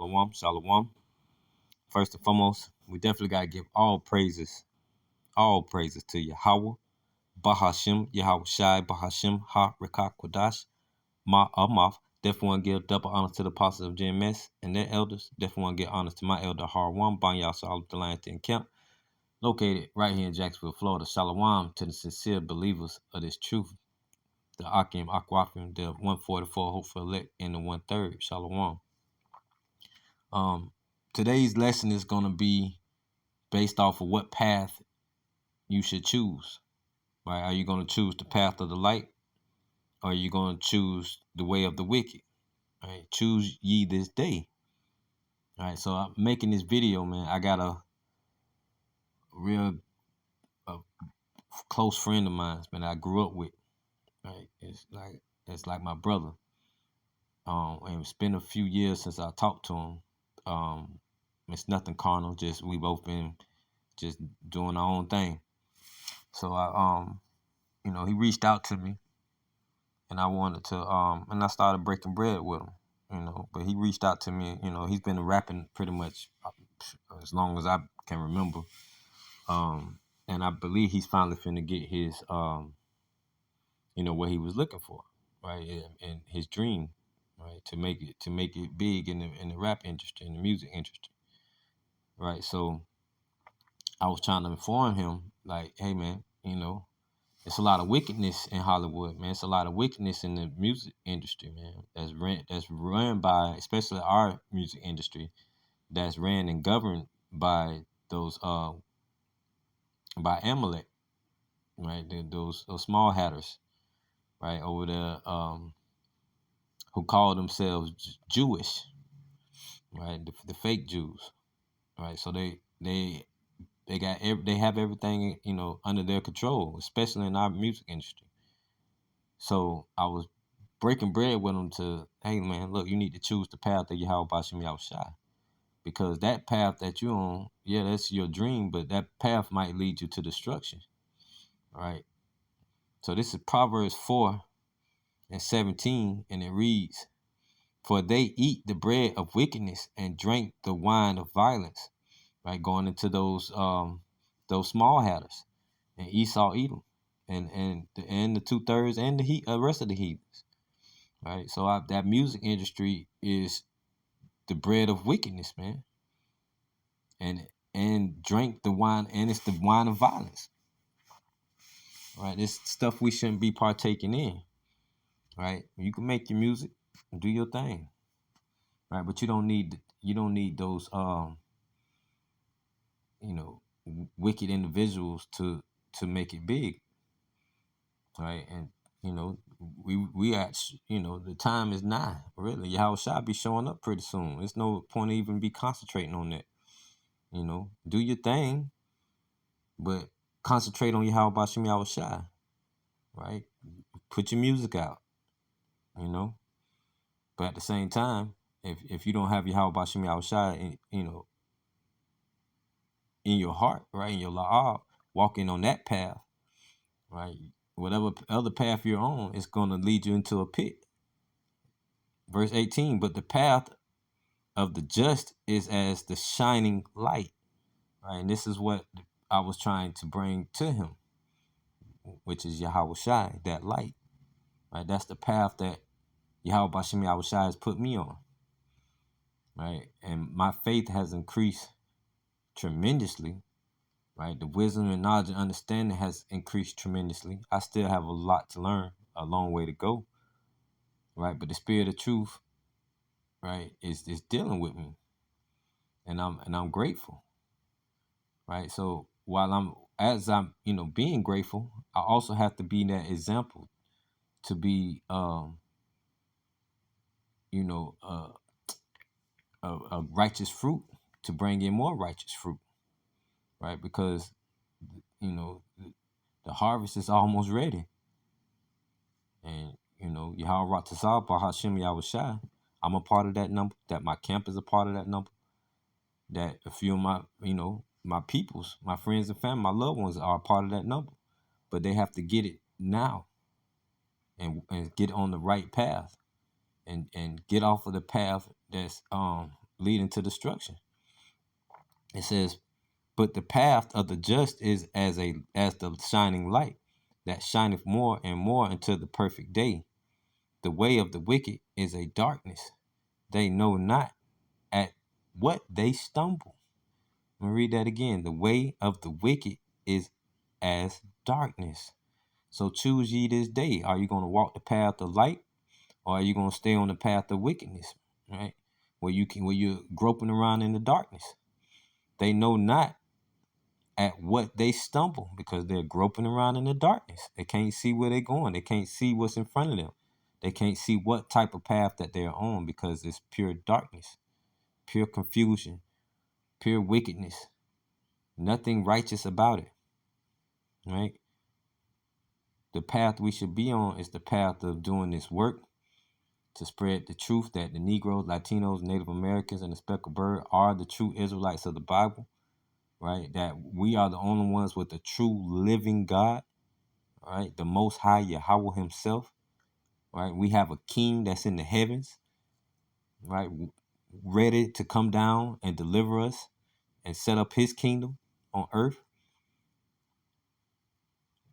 Shalom, shalom. First and foremost, we definitely gotta give all praises to Yahweh, Bahashim, Yahweh Shai, Bahashim, Ha Rekah Kodash, Ma Amath. Definitely want to give double honor to the apostles of JMS and their elders. Definitely want to give honor to my elder Harwan, Banya Shalom the Lion Camp, located right here in Jacksonville, Florida. Shalom to the sincere believers of this truth, the Akim, Akwafim, the 144 hopeful elect, and the 1/3. Shalom. Today's lesson is going to be based off of what path you should choose. Right? Are you going to choose the path of the light, or are you going to choose the way of the wicked? Right? Choose ye this day. All right. So I'm making this video, man. I got a real close friend of mine, man. I grew up with. Right? It's like my brother. And it's been a few years since I talked to him. It's nothing carnal. Just we both been just doing our own thing. So he reached out to me, and I wanted to and I started breaking bread with him. But he reached out to me. He's been rapping pretty much as long as I can remember. And I believe he's finally finna get his what he was looking for, right? And his dream, right, to make it big in the rap industry, in the music industry. Right. So I was trying to inform him, like, hey man, it's a lot of wickedness in Hollywood, man. It's a lot of wickedness in the music industry, man. That's run by, especially our music industry, that's ran and governed by those by Amalek, right? Those small hatters, right, over there, who call themselves Jewish, right? The fake Jews, right? So they have everything under their control, especially in our music industry. So I was breaking bread with them to, hey man, look, you need to choose the path of Yahweh Bashim Yahushai, because that path that you're on, yeah, that's your dream, but that path might lead you to destruction, right? So this is Proverbs 4:17, and it reads, "For they eat the bread of wickedness and drink the wine of violence," right? Going into those small hatters, and Esau Edom, and the 2/3 and the rest of the heathens, right? So that music industry is the bread of wickedness, man, and drink the wine, and it's the wine of violence, right? It's stuff we shouldn't be partaking in, right? You can make your music, do your thing, right? But you don't need those wicked individuals to make it big, right? And we at the time is nigh, really. Yahweh Shai be showing up pretty soon. There's no point to even be concentrating on that. Do your thing, but concentrate on Yahweh Bashim Yahweh Shai, right? Put your music out, but at the same time, if you don't have Yahweh Bashim Yahweh Shai, in your heart, right, in your la'ah, walking on that path, right, whatever other path you're on, it's going to lead you into a pit. Verse 18, "But the path of the just is as the shining light," right? And this is what I was trying to bring to him, which is Yahweh Shai, that light, right? That's the path that Yahweh Bashim Yahweh Shai has put me on, right? And my faith has increased tremendously, right? The wisdom and knowledge and understanding has increased tremendously. I still have a lot to learn, a long way to go, right? But the spirit of truth, right, is dealing with me, and I'm grateful, right? So as I'm being grateful, I also have to be that example to be a righteous fruit, to bring in more righteous fruit, right? Because the harvest is almost ready, and Yahweh Ratazal Bahashim Yahweh Shai, I'm a part of that number. That my camp is a part of that number. That a few of my peoples, my friends and family, my loved ones are a part of that number. But they have to get it now, and get on the right path, and get off of the path that's leading to destruction. It says, but the path of the just is as the shining light that shineth more and more until the perfect day. The way of the wicked is a darkness. They know not at what they stumble. Let me read that again. The way of the wicked is as darkness. So choose ye this day. Are you going to walk the path of light, or are you going to stay on the path of wickedness? Right? Where you're groping around in the darkness. They know not at what they stumble because they're groping around in the darkness. They can't see where they're going. They can't see what's in front of them. They can't see what type of path that they're on because it's pure darkness, pure confusion, pure wickedness. Nothing righteous about it. Right? The path we should be on is the path of doing this work to spread the truth that the Negroes, Latinos, Native Americans, and the speckled bird are the true Israelites of the Bible, right? That we are the only ones with the true living God, right? The Most High Yahweh himself, right? We have a king that's in the heavens, right? Ready to come down and deliver us and set up his kingdom on earth,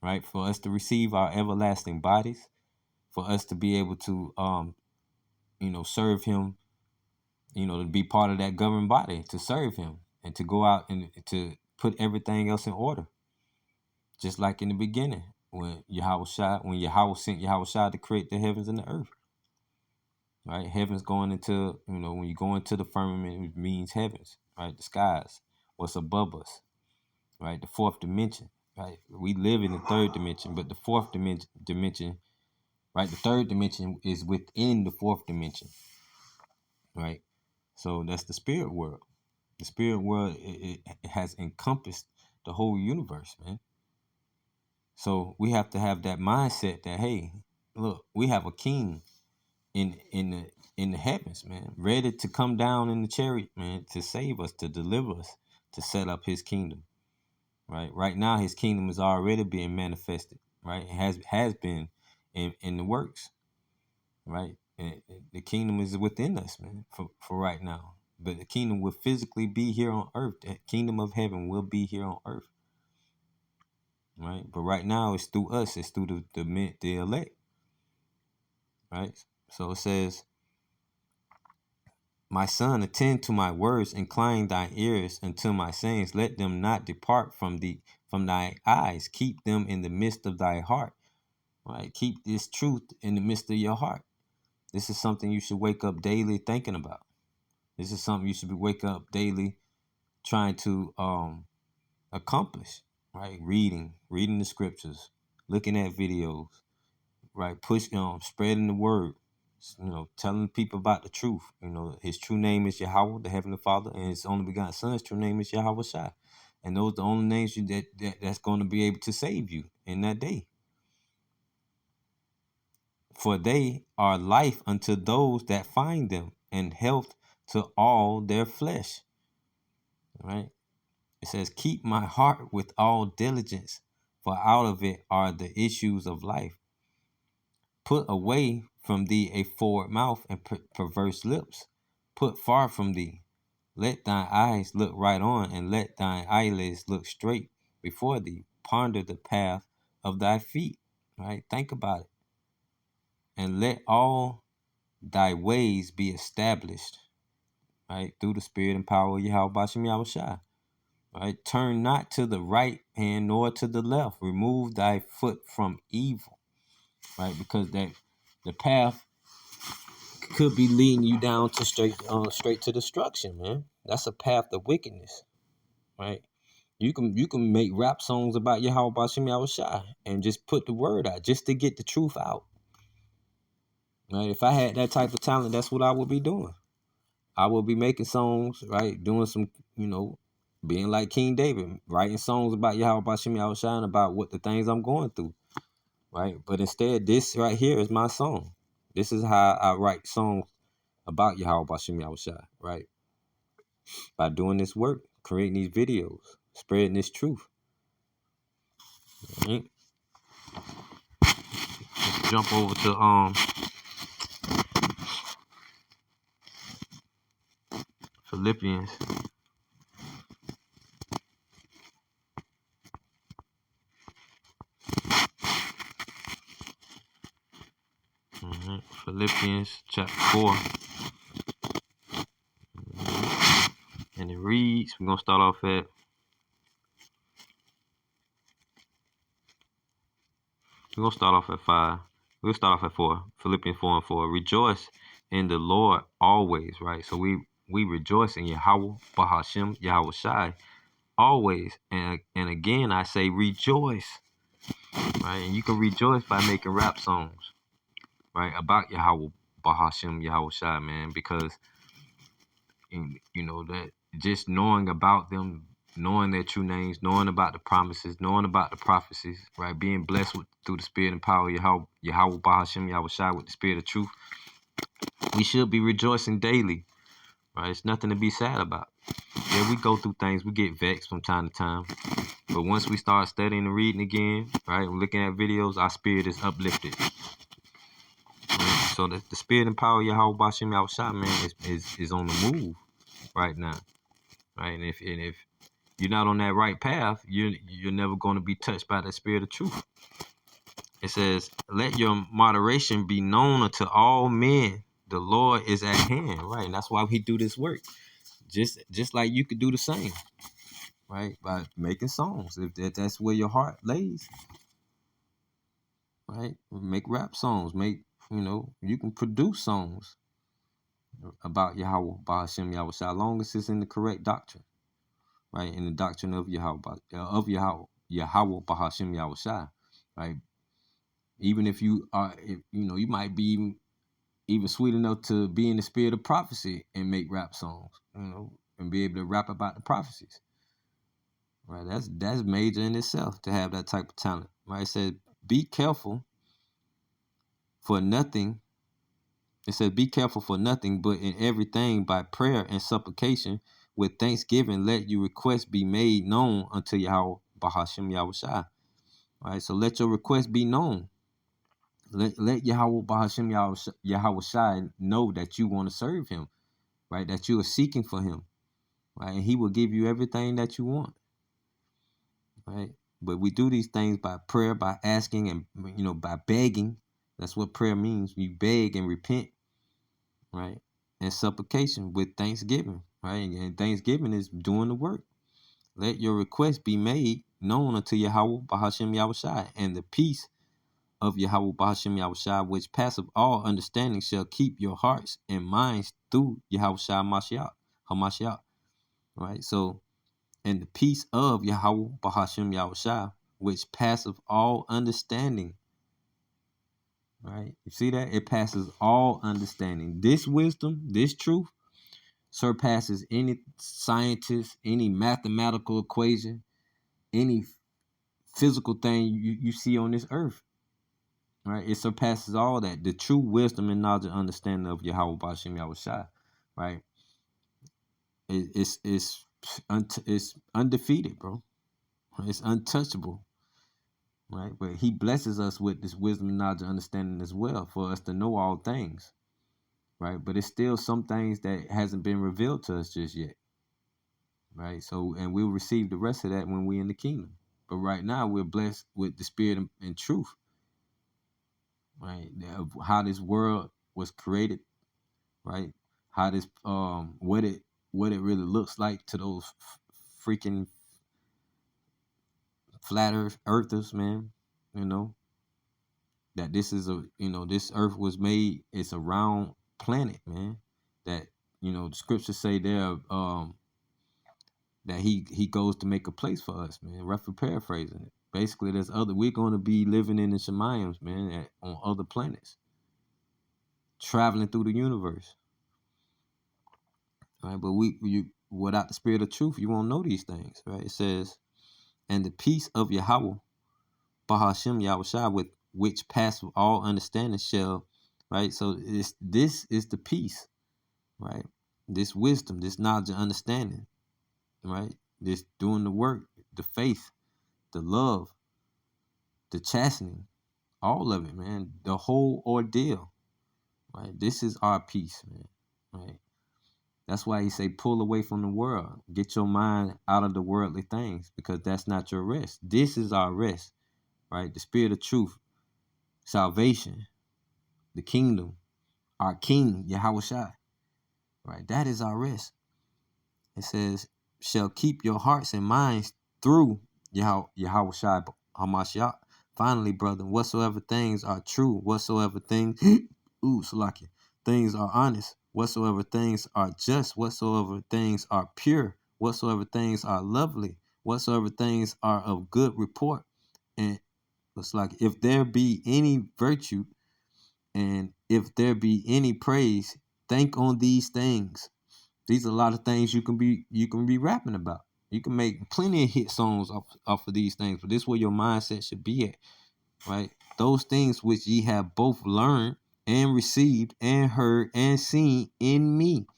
right? For us to receive our everlasting bodies, for us to be able to, serve him, to be part of that governing body, to serve him and to go out and to put everything else in order. Just like in the beginning, when Yahweh sent Yahweh to create the heavens and the earth. Right? Heavens going into, when you go into the firmament, it means heavens, right? The skies, what's above us, right? The fourth dimension, right? We live in the third dimension, but the fourth dimension, right? The third dimension is within the fourth dimension, right? So that's the spirit world. The spirit world, it has encompassed the whole universe, man. So we have to have that mindset that, hey, look, we have a king in the heavens, man, ready to come down in the chariot, man, to save us, to deliver us, to set up his kingdom. Right now his kingdom is already being manifested, right? It has been in the works, right? And the kingdom is within us, man, for right now. But the kingdom will physically be here on earth. The kingdom of heaven will be here on earth, right? But right now it's through us. It's through the elect, right? So it says, my son, attend to my words, incline thine ears unto my sayings. Let them not depart from thy eyes. Keep them in the midst of thy heart. Right? Keep this truth in the midst of your heart. This is something you should wake up daily thinking about. This is something you should wake up daily trying to accomplish. Right? Reading the scriptures, looking at videos, right? Spreading the word, telling people about the truth. His true name is Yahweh, the Heavenly Father, and his only begotten Son's true name is Yahweh Shai. And those are the only names that's going to be able to save you in that day. For they are life unto those that find them, and health to all their flesh. Right? It says, keep my heart with all diligence, for out of it are the issues of life. Put away from thee a forward mouth and perverse lips. Put far from thee. Let thine eyes look right on, and let thine eyelids look straight before thee. Ponder the path of thy feet. Right? Think about it. And let all thy ways be established. Right? Through the spirit and power of Yahweh Bashem Yahushua. Right? Turn not to the right hand nor to the left. Remove thy foot from evil. Right? Because the path could be leading you down to straight to destruction, man. That's a path of wickedness, right? You can make rap songs about Yahweh Bashem Yahushua and just put the word out just to get the truth out. Right? If I had that type of talent, that's what I would be doing. I would be making songs, right? Doing some, being like King David, writing songs about Yahweh Bashem Yahushua and about what the things I'm going through, right? But instead, this right here is my song. This is how I write songs about Yahweh Bashem Yahushua, right? By doing this work, creating these videos, spreading this truth. Right? Let's jump over to Philippians. Philippians chapter 4. And it reads, we're going to start off at, we're going to start off at 5. We'll start off at 4. Philippians 4 and 4. Rejoice in the Lord always, right? So we rejoice in Yahweh, Bahashem, Yahweh Shai, always. And again, I say rejoice, right? And you can rejoice by making rap songs, right? About Yahweh, Bahashem, Yahweh Shai, man. Because, you know, that just knowing about them, knowing their true names, knowing about the promises, knowing about the prophecies, right? Being blessed through the spirit and power of Yahweh Bahashem, Yahweh Shai, with the spirit of truth. We should be rejoicing daily, right? It's nothing to be sad about. Yeah, we go through things, we get vexed from time to time. But once we start studying and reading again, right, and looking at videos, our spirit is uplifted. Right? So the spirit and power of Yahweh Bahashem, Yahweh Shai, man, is on the move right now. Right? And if you're not on that right path, you're never going to be touched by the spirit of truth. It says, let your moderation be known unto all men. The Lord is at hand, right? And that's why we do this work. Just like you could do the same, right? By making songs. If that's where your heart lays, right? Make rap songs. You can produce songs about Yahweh, Bahashem, Yahweh Shai, long as it's in the correct doctrine. Right, in the doctrine of Yahweh, Yahweh, Bahashem, Yahweh Shai, right? Even if you are, you might be even sweet enough to be in the spirit of prophecy and make rap songs, and be able to rap about the prophecies, right? That's major in itself to have that type of talent, right? It says, be careful for nothing. It says, be careful for nothing, but in everything by prayer and supplication with thanksgiving, let your requests be made known unto Yahweh, Bahashem, Yahweh Shai. All right, so let your request be known. Let Yahweh, Bahashem, Yahweh Shai know that you want to serve him, right? That you are seeking for him, right? And he will give you everything that you want, right? But we do these things by prayer, by asking, and, by begging. That's what prayer means. You beg and repent, right? And supplication with thanksgiving, right? And thanksgiving is doing the work. Let your request be made known unto Yahweh, Bahashem, Yahweh Shai, and the peace of Yahweh, Bahashem, Yahweh Shai, which passeth all understanding, shall keep your hearts and minds through Yahweh Shai Hamashiach, right? So, and the peace of Yahweh, Bahashem, Yahweh Shai, which passeth all understanding, right? You see that? It passes all understanding. This wisdom, this truth, surpasses any scientist, any mathematical equation, any physical thing you see on this earth, right? It surpasses all that. The true wisdom and knowledge and understanding of Yahweh Bashem Yahweh Shai, right? It's undefeated, bro. It's untouchable, right? But he blesses us with this wisdom and knowledge and understanding as well for us to know all things, right? But it's still some things that hasn't been revealed to us just yet, right? So, and we'll receive the rest of that when we're in the kingdom. But right now, we're blessed with the spirit and truth, right? Of how this world was created, right? How this what it really looks like to those freaking flat earthers, man. That this is this earth was made. It's a round planet, man. That the scriptures say there that he goes to make a place for us, man. Roughly paraphrasing it. Basically, we're going to be living in the Shemaims, man, on other planets, traveling through the universe. Right, but without the spirit of truth, you won't know these things, right? It says, and the peace of Yahweh, Bahashem Yahweh Shai, with which passeth all understanding shall, right? So this is the peace, right? This wisdom, this knowledge and understanding, right? This doing the work, the faith, the love, the chastening, all of it, man. The whole ordeal, right? This is our peace, man, right? That's why he say pull away from the world. Get your mind out of the worldly things, because that's not your rest. This is our rest, right? The spirit of truth, salvation, the kingdom, our King, Yahweh Shai, right? That is our rest. It says, shall keep your hearts and minds through Yahweh Shai Hamashiach. Finally, brother, whatsoever things are true, whatsoever things, Salakia, things are honest, whatsoever things are just, whatsoever things are pure, whatsoever things are lovely, whatsoever things are of good report. And it's like, if there be any virtue and if there be any praise, think on these things. These are a lot of things you can be rapping about. You can make plenty of hit songs off of these things, but this is where your mindset should be at, right? Those things which ye have both learned and received and heard and seen in me,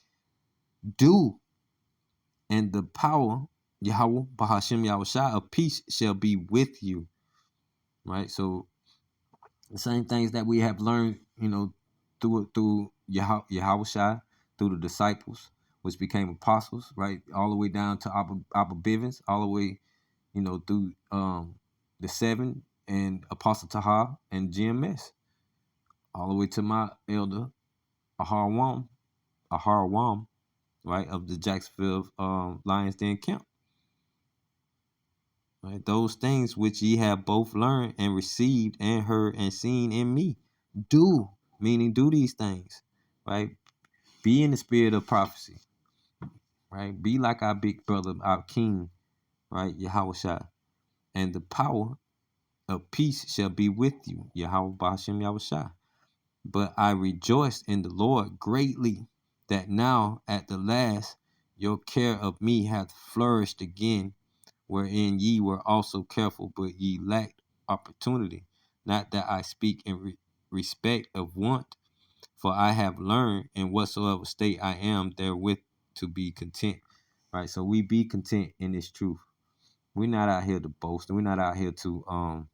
do, and the power, Yahweh, Bahashim Yahushua, of peace shall be with you, right? So the same things that we have learned, through Yahweh Shai, through the disciples, which became apostles, right? All the way down to Abba Bivens, all the way, through the seven and Apostle Taha and GMS, all the way to my elder Aharawam, right, of the Jacksonville Lions Den camp. Right? Those things which ye have both learned and received and heard and seen in me, do, meaning do these things, right? Be in the spirit of prophecy, right? Be like our big brother, our King, right? Yahweh Shai. And the power of peace shall be with you, Yahweh Bashem Yahweh Shai. But I rejoice in the Lord greatly that now at the last your care of me hath flourished again, wherein ye were also careful, but ye lacked opportunity. Not that I speak in respect of want, for I have learned in whatsoever state I am therewith to be content. Right, so we be content in this truth. We're not out here to boast. We're not out here to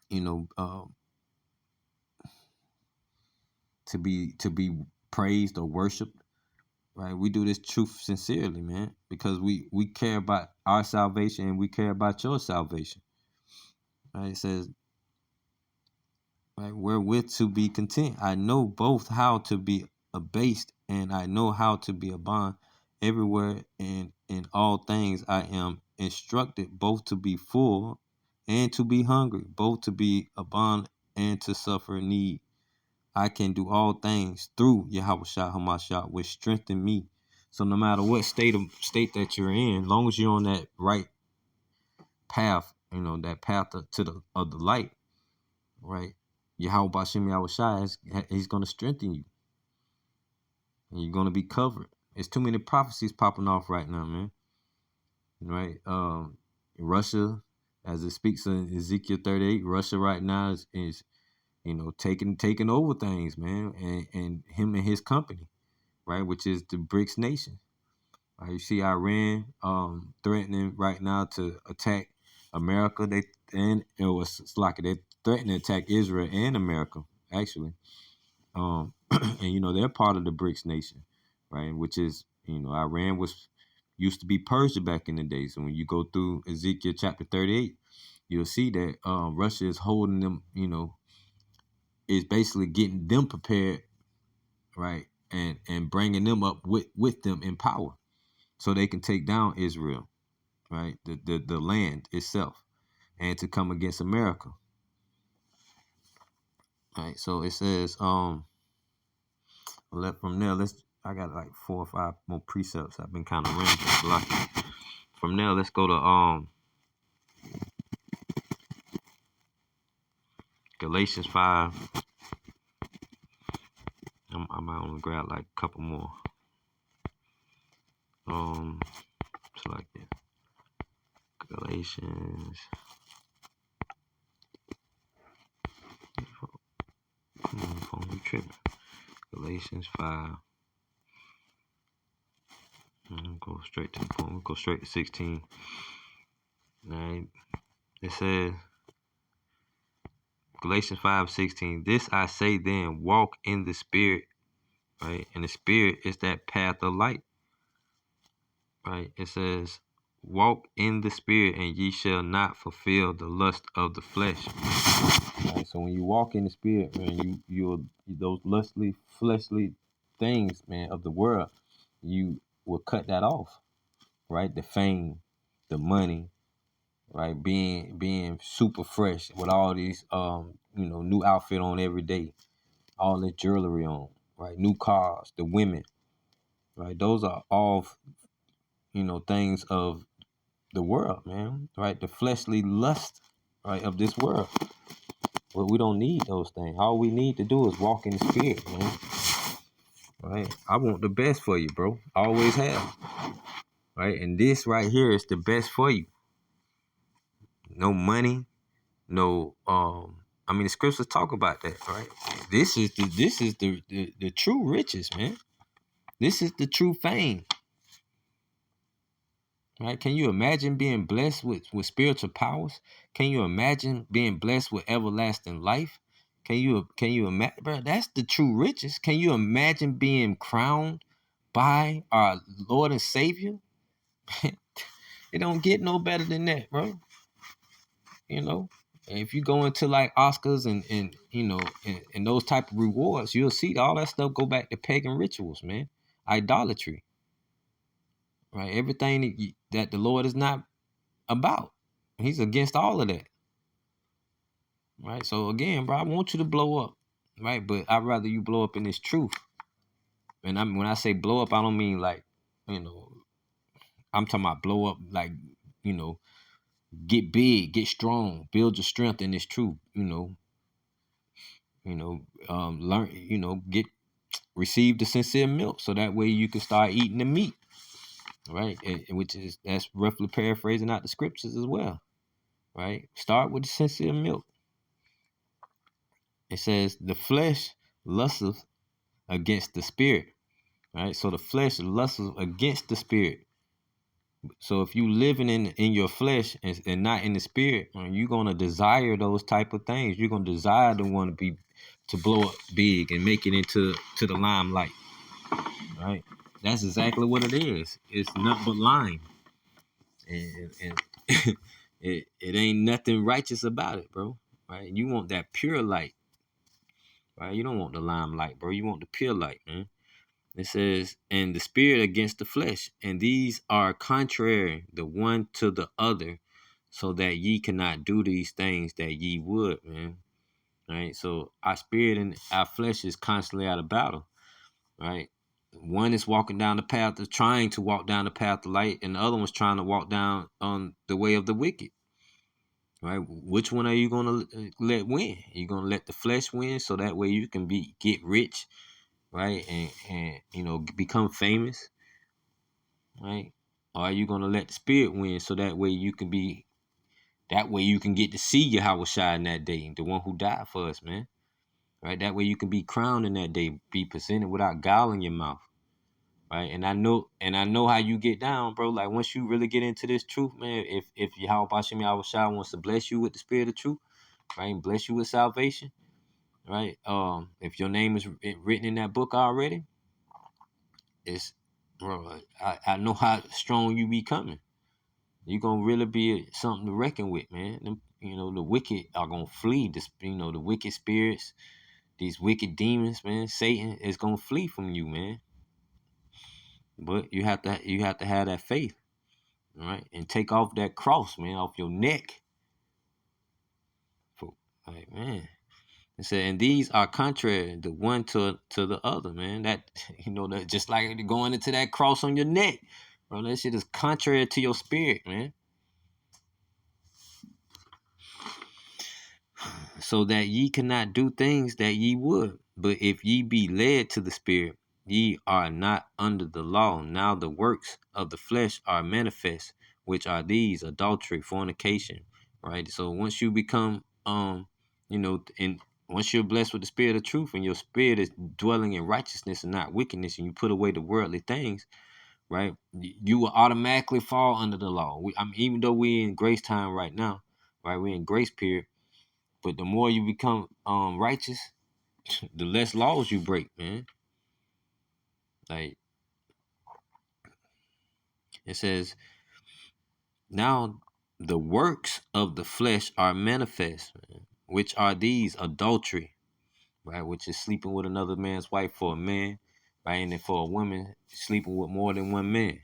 you know, to be praised or worshipped. Right, we do this truth sincerely, man, because we care about our salvation and we care about your salvation. Right, it says, right, wherewith to be content. I know both how to be abased and I know how to be a bond. Everywhere and in all things I am instructed both to be full and to be hungry, both to be a bond and to suffer need. I can do all things through Yahweh Shah Hamashiach, which strengthen me. So no matter what state that you're in, long as you're on that right path, that path to the light, right? Yahweh Bashem Yahweh Shai, he's going to strengthen you. And you're going to be covered. There's too many prophecies popping off right now, man. Right? Russia, as it speaks in Ezekiel 38, Russia right now is taking over things, man, and him and his company, right, which is the BRICS nation. Right? You see Iran threatening right now to attack America. They're threatening to attack Israel and America, actually. And they're part of the BRICS nation, right? Which is, Iran used to be Persia back in the day. So when you go through Ezekiel chapter 38, you'll see that Russia is holding them, is basically getting them prepared, right, and bringing them up with them in power, so they can take down Israel, right, the land itself, and to come against America. Right. So it says from there, I got like 4 or 5 more precepts. I've been kind of rambling. From there, let's go to Galatians 5. I might only grab like a couple more. So like this. Galatians. Come on, phone, you tripping. Galatians 5. Go straight to the point. We'll go straight to 16. All right. It says, Galatians 5:16. This I say then, walk in the spirit, right? And the spirit is that path of light, right? It says, walk in the spirit and ye shall not fulfill the lust of the flesh. Right? So when you walk in the spirit, man, you're those fleshly things, man, of the world, you will cut that off, right? The fame, the money, right? Being super fresh with all these new outfit on every day, all the jewelry on, right? New cars, the women, right? Those are all things of the world, man, right? The fleshly lust, right, of this world. But we don't need those things. All we need to do is walk in the spirit, man. Right? I want the best for you, bro. Always have. Right? And this right here is the best for you. No money, no I mean the scriptures talk about that, right? This is the true riches, man. This is the true fame. Right? Can you imagine being blessed with spiritual powers? Can you imagine being blessed with everlasting life? Can you imagine, bro? That's the true riches. Can you imagine being crowned by our Lord and Savior? It don't get no better than that, bro. You know, and if you go into like Oscars and those type of rewards, you'll see all that stuff go back to pagan rituals, man, idolatry, right? Everything that the Lord is not about, He's against all of that, right? So again, bro, I want you to blow up, right? But I'd rather you blow up in this truth. And when I say blow up, I don't mean like, you know, I'm talking about blow up like, you know, get big, get strong, build your strength in this truth, learn, get receive the sincere milk, so that way you can start eating the meat, right? That's roughly paraphrasing out the scriptures as well, right? Start with the sincere milk. It says the flesh lusteth against the spirit, right? So the flesh lusteth against the spirit. So if you living in your flesh and not in the spirit, you're gonna desire those type of things. You're gonna desire to want to blow up big and make it into the limelight, right? That's exactly what it is. It's nothing but lying, and it ain't nothing righteous about it, bro. Right? You want that pure light, right? You don't want the limelight, bro. You want the pure light, man. It says, and the spirit against the flesh, and these are contrary the one to the other, so that ye cannot do these things that ye would, man. Right? So our spirit and our flesh is constantly out of battle, right? One is walking down the path of trying to walk down the path of light, and the other one's trying to walk down on the way of the wicked. Right? Which one are you gonna let win? You're gonna let the flesh win, so that way you can get rich, right? And become famous, right? Or are you gonna let the spirit win, so that way you can get to see Yahweh Shai in that day, the one who died for us, man. Right? That way you can be crowned in that day, be presented without gall in your mouth. Right? And I know how you get down, bro. Like once you really get into this truth, man, if Yahweh Bashem Yahweh Shai wants to bless you with the spirit of truth, right? And bless you with salvation, right? If your name is written in that book already, it's bro, I know how strong you be coming. You're gonna really be something to reckon with, man. The wicked are gonna flee. The wicked spirits, these wicked demons, man. Satan is gonna flee from you, man. But you have to have that faith, right? And take off that cross, man, off your neck. Like, man. It said, and these are contrary the one to the other, man. That that just like going into that cross on your neck, bro. That shit is contrary to your spirit, man. So that ye cannot do things that ye would. But if ye be led to the Spirit, ye are not under the law. Now the works of the flesh are manifest, which are these: adultery, fornication. Right. So once you become, and once you're blessed with the Spirit of truth, and your spirit is dwelling in righteousness and not wickedness, and you put away the worldly things, right? You will automatically fall under the law. Even though we're in grace time right now, right? We're in grace period. But the more you become righteous, the less laws you break, man. Like it says, now the works of the flesh are manifest, which are these: adultery, right, which is sleeping with another man's wife for a man, right, and then for a woman sleeping with more than one man,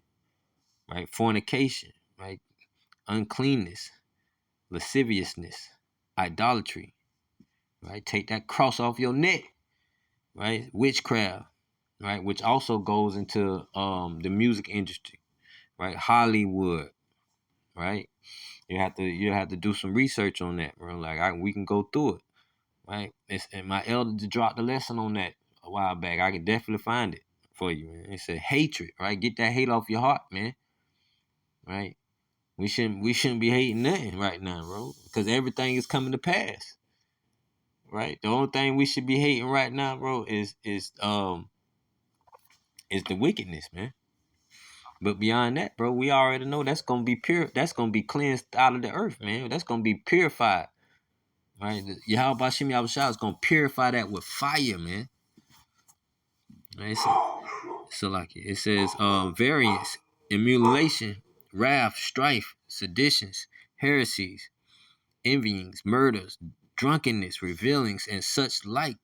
right, fornication, right, uncleanness, lasciviousness, idolatry, right, take that cross off your neck, right, witchcraft, right, which also goes into the music industry, right, Hollywood, right. You have to do some research on that, bro. Like we can go through it, right? And my elder just dropped the lesson on that a while back. I can definitely find it for you, man. It said hatred, right? Get that hate off your heart, man. Right? We shouldn't be hating nothing right now, bro, because everything is coming to pass, right? The only thing we should be hating right now, bro, is the wickedness, man. But beyond that, bro, we already know that's gonna be pure. That's gonna be cleansed out of the earth, man. That's gonna be purified, right? Yahweh Bashim Yahushua is gonna purify that with fire, man. Right? So like it says, variance, emulation, wrath, strife, seditions, heresies, envyings, murders, drunkenness, revealings, and such like,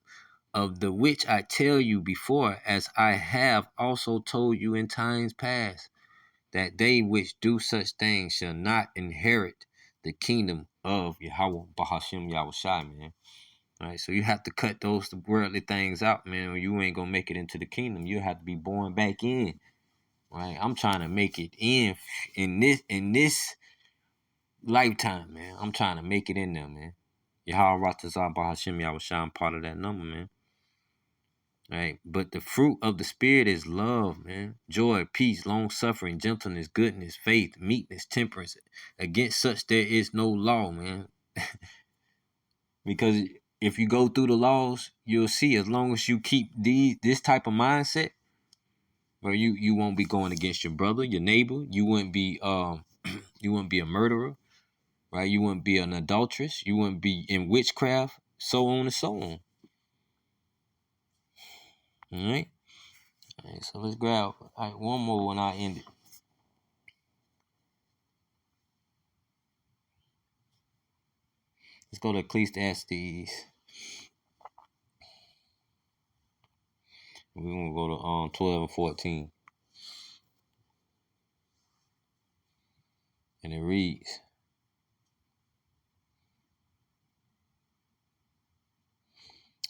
of the which I tell you before, as I have also told you in times past, that they which do such things shall not inherit the kingdom of Yahweh Bahashim Yahushua, man. All right, so you have to cut those worldly things out, man, or you ain't gonna make it into the kingdom. You have to be born back in. Right? I'm trying to make it in this lifetime, man. I'm trying to make it in there, man. Yahweh Ratazah Bahashim Yahushua, part of that number, man. Right? But the fruit of the spirit is love, man. Joy, peace, long suffering, gentleness, goodness, faith, meekness, temperance. Against such there is no law, man. Because if you go through the laws, you'll see, as long as you keep this type of mindset, where you won't be going against your brother, your neighbor. You wouldn't be you wouldn't be a murderer, right? You wouldn't be an adulteress. You wouldn't be in witchcraft, so on and so on. All right. All right, so let's grab one more when I end it. Let's go to Ecclesiastes. We're gonna go to 12 and 14. And it reads.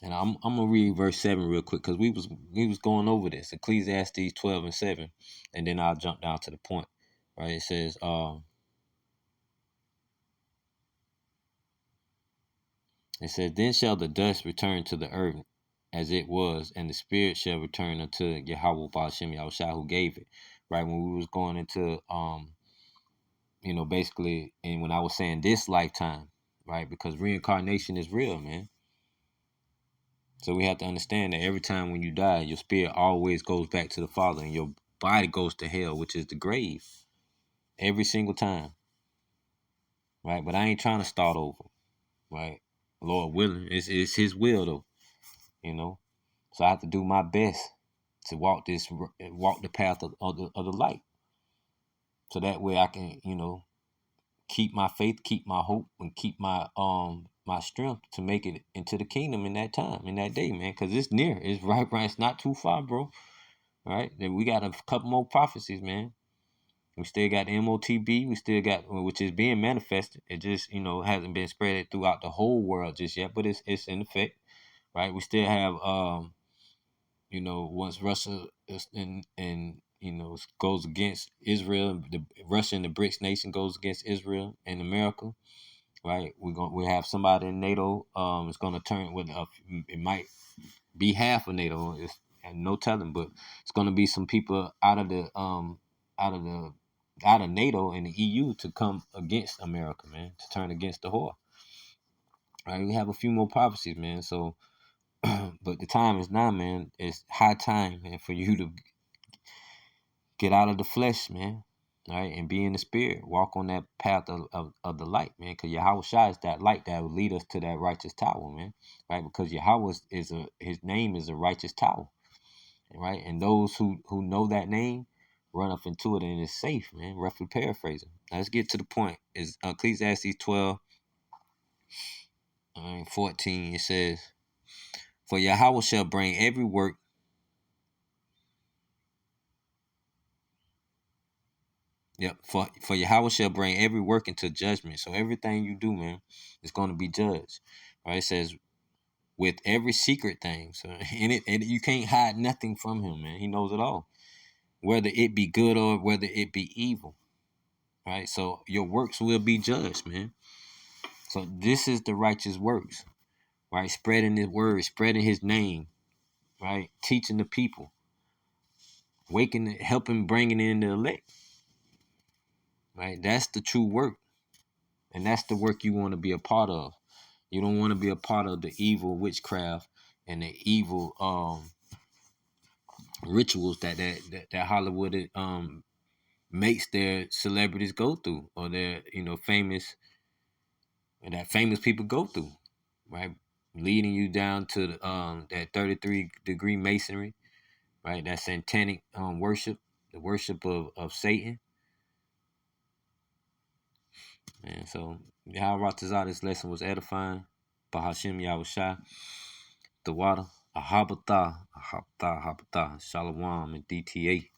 And I'm gonna read verse 7 real quick, because we was going over this. Ecclesiastes 12 and 7. And then I'll jump down to the point. Right? It says, then shall the dust return to the earth as it was, and the spirit shall return unto Yahweh Ba'ashem Yahushua who gave it. Right? When we was going into basically, and when I was saying this lifetime, right? Because reincarnation is real, man. So we have to understand that every time when you die, your spirit always goes back to the Father, and your body goes to hell, which is the grave. Every single time. Right? But I ain't trying to start over. Right? Lord willing. It's his will though. So I have to do my best to walk the path of the light. So that way I can, keep my faith, keep my hope, and keep my strength to make it into the kingdom in that time, in that day, man. Because it's near. It's right. It's not too far, bro. Right? Then we got a couple more prophecies, man. We still got MOTB. We still got, which is being manifested. It just, hasn't been spread throughout the whole world just yet, but it's in effect, right? We still have, once Russia goes against Israel, the Russia and the BRICS nation goes against Israel and America, right? We have somebody in NATO. It's gonna turn with it might be half of NATO. It's no telling, but it's gonna be some people out of NATO and the EU to come against America, man, to turn against the whore. Right? We have a few more prophecies, man. So, but the time is now, man. It's high time, man, for you to get out of the flesh, man. All right, and be in the spirit. Walk on that path of the light, man. Because Yahweh Shai is that light that will lead us to that righteous tower, man. Right? Because Yahweh his name is a righteous tower. right? And those who know that name run up into it and it's safe, man. Roughly paraphrasing. Now let's get to the point. Is Ecclesiastes 12, 14. It says, "For Yahweh shall bring every work." Yep. For Yahweh shall bring every work into judgment. So everything you do, man, is going to be judged. Right? It says with every secret thing. So and you can't hide nothing from him, man. He knows it all. Whether it be good or whether it be evil. Right? So your works will be judged, man. So this is the righteous works, right? Spreading his word, spreading his name, right? Teaching the people, helping bringing in the elect, right? That's the true work. And that's the work you want to be a part of. You don't want to be a part of the evil witchcraft and the evil rituals that Hollywood makes their celebrities go through, or their famous people go through, right? Leading you down to that 33-degree masonry, right? That satanic worship, the worship of Satan. And so Yahweh Ratazah, this lesson was edifying. Bahashim Yahushua, the water. Ahabata, Ahabata, Ahabata, Shalom, and DTA.